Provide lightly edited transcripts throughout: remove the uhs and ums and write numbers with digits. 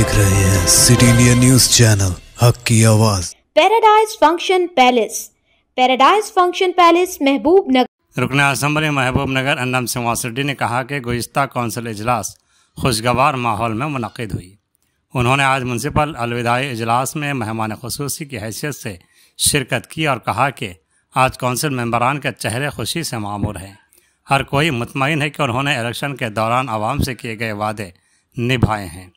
देख रहे हैं सिटी इंडिया न्यूज चैनल हक की आवाज। पैराडाइज फंक्शन पैलेस महबूब नगर। रुकन असम्बली महबूब नगर अन्नम सिंह वासुडी ने कहा कि गुज़िश्ता कौंसिल इजलास खुशगवार माहौल में मुनक़िद हुई। उन्होंने आज म्यूनसिपल अलविदाई इजलास में मेहमान ख़ुसूसी की हैसियत से शिरकत की और कहा कि आज कौंसिल मेंबरान के चेहरे खुशी से मामूर हैं। हर कोई मुतमईन है कि उन्होंने इलेक्शन के दौरान आवाम से किए गए वादे निभाए हैं।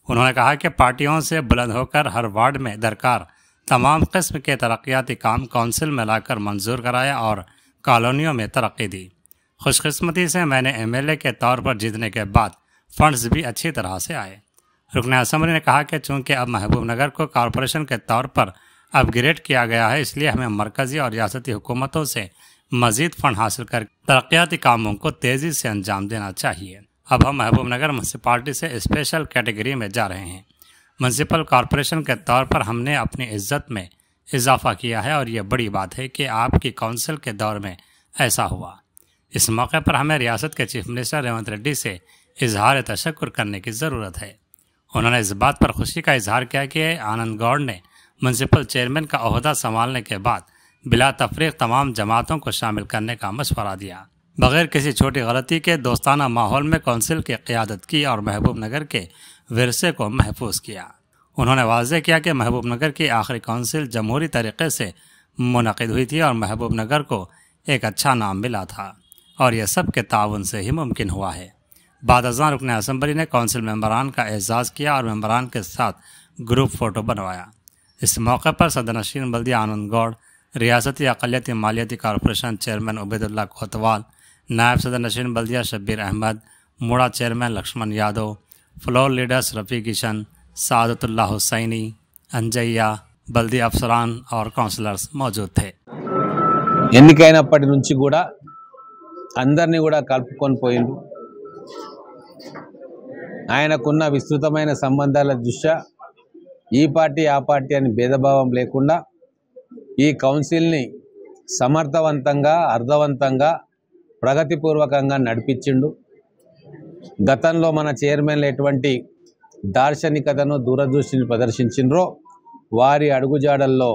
उन्होंने कहा कि पार्टियों से बुलंद होकर हर वार्ड में दरकार तमाम किस्म के तरक्याती काम कौंसिल में लाकर मंजूर कराया और कॉलोनियों में तरक्की दी। खुशकिस्मती से मैंने एमएलए के तौर पर जीतने के बाद फंड्स भी अच्छी तरह से आए। रुकन असम्बली ने कहा कि चूँकि अब महबूब नगर को कॉरपोरेशन के तौर पर अपग्रेड किया गया है, इसलिए हमें मरकज़ी और रियासती हुकूमतों से मज़ीद फ़ंड हासिल कर तरक्याती कामों को तेज़ी से अंजाम देना चाहिए। अब हम महबूब नगर म्यूनसिपालिटी से स्पेशल कैटेगरी में जा रहे हैं। म्यूनसिपल कॉरपोरेशन के तौर पर हमने अपनी इज्जत में इजाफा किया है और ये बड़ी बात है कि आपकी काउंसिल के दौर में ऐसा हुआ। इस मौके पर हमें रियासत के चीफ मिनिस्टर रेवंत रेड्डी से इजहार तशक्कुर करने की ज़रूरत है। उन्होंने इस बात पर खुशी का इजहार किया कि आनंद गौड़ ने म्यूनसिपल चेयरमैन का ओहदा संभालने के बाद बिला तफरीक तमाम जमातों को शामिल करने का मशवरा दिया। बगैर किसी छोटी गलती के दोस्ताना माहौल में कौंसिल की क़यादत की और महबूब नगर के विरसे को महफूज किया। उन्होंने वाज़ेह किया कि महबूब नगर की आखिरी कौंसिल जमहूरी तरीक़े से मुनक़िद हुई थी और महबूब नगर को एक अच्छा नाम मिला था और यह सब के ताउन से ही मुमकिन हुआ है। बाद अज़ां रुकन असम्बली ने कौंसिल मेंबरान का एजाज़ किया और मेंबरान के साथ ग्रुप फ़ोटो बनवाया। इस मौके पर सदर नशीन बल्दिया आनंद गौड़, रियासती अक़लियती मालियाती कॉरपोरेशन चेयरमैन उबैदुल्लाह कोतवाल, नायब सदर नशीन बल्दिया शब्बीर अहमद, मुड़ा chairman Laxman Yadav, floor leaders Rafi Kishan, Saadatullah Hussaini, Anjaiah, बल्दी अफसरान और कौंसलर्स मौजूद थे। ఎన్నికైనప్పటి నుంచి కూడా అందరినీ కూడా కలుపుకొని పోయిండు। ఆయనకున్న విస్తృతమైన సంబంధాల దృష్ట్యా ఈ పార్టీ ఆ పార్టీ అని భేదభావం లేకుండా ఈ కౌన్సిల్ని సమర్థవంతంగా అర్థవంతంగా ప్రగతిపూర్వకంగా నడిపించిండు। గతంలో మన చైర్మన్లు ఎటువంటి దార్శనికతను దూరదృష్టిని ప్రదర్శించిండ్రో వారి అడుగుజాడల్లో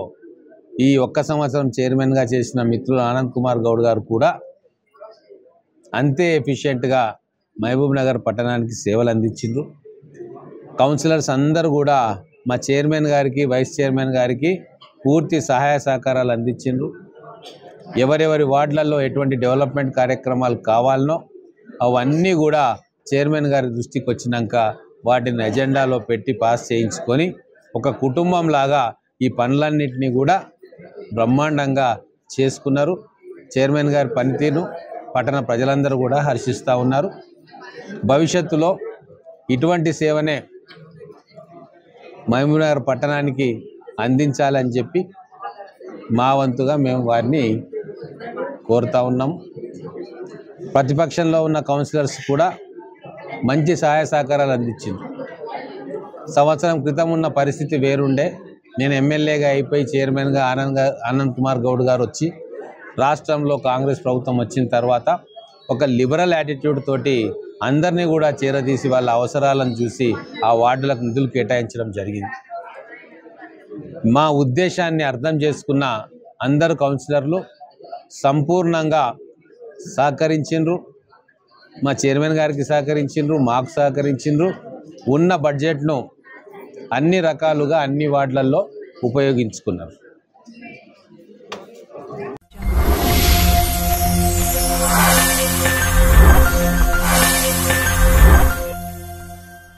ఈ ఒక్క సంవత్సరం చైర్మన్గా చేసిన మిత్రులు ఆనంద్ కుమార్ గౌడ్ గారు కూడా అంతే ఎఫిషియెంట్గా మహబూబ్ నగర్ పట్టణానికి సేవలు అందించిండ్రు। కౌన్సిలర్స్ అందరూ కూడా మా చైర్మన్ గారికి వైస్ చైర్మన్ గారికి పూర్తి సహాయ సహకారాలు అందించిండ్రు। ఎవరెవరి వార్డులలో ఎటువంటి డెవలప్మెంట్ కార్యక్రమాలు కావాలనో అవన్నీ కూడా చైర్మన్ గారి దృష్టికి వచ్చినాక వాటిని ఎజెండాలో పెట్టి పాస్ చేయించుకొని ఒక కుటుంబం లాగా ఈ పనులన్నింటినీ కూడా బ్రహ్మాండంగా చేసుకున్నారు। చైర్మన్ గారి పనితీరును పట్టణ ప్రజలందరూ కూడా హర్షిస్తూ ఉన్నారు। భవిష్యత్తులో ఇటువంటి సేవనే మహబూబ్ నగర్ పట్టణానికి అందించాలని చెప్పి మా వంతుగా మేము వారిని కోరుతా ఉన్నాం। ప్రతిపక్షంలో ఉన్న కౌన్సిలర్స్ కూడా మంచి సహాయ సహకారాలు అందించింది। సంవత్సరం క్రితం ఉన్న పరిస్థితి వేరుండే। నేను ఎమ్మెల్యేగా అయిపోయి చైర్మన్గా ఆనంద్ కుమార్ గౌడ్ గారు వచ్చి రాష్ట్రంలో కాంగ్రెస్ ప్రభుత్వం వచ్చిన తర్వాత ఒక లిబరల్ యాటిట్యూడ్ తోటి అందరినీ కూడా చేరదీసి వాళ్ళ అవసరాలను చూసి ఆ వార్డులకు నిధులు కేటాయించడం జరిగింది। మా ఉద్దేశాన్ని అర్థం చేసుకున్న అందరు కౌన్సిలర్లు సంపూర్ణంగా సహకరించిండ్రు। మా చైర్మన్ గారికి సహకరించిండ్రు, మాకు సహకరించిండ్రు। ఉన్న బడ్జెట్ను అన్ని రకాలుగా అన్ని వార్డులలో ఉపయోగించుకున్నారు।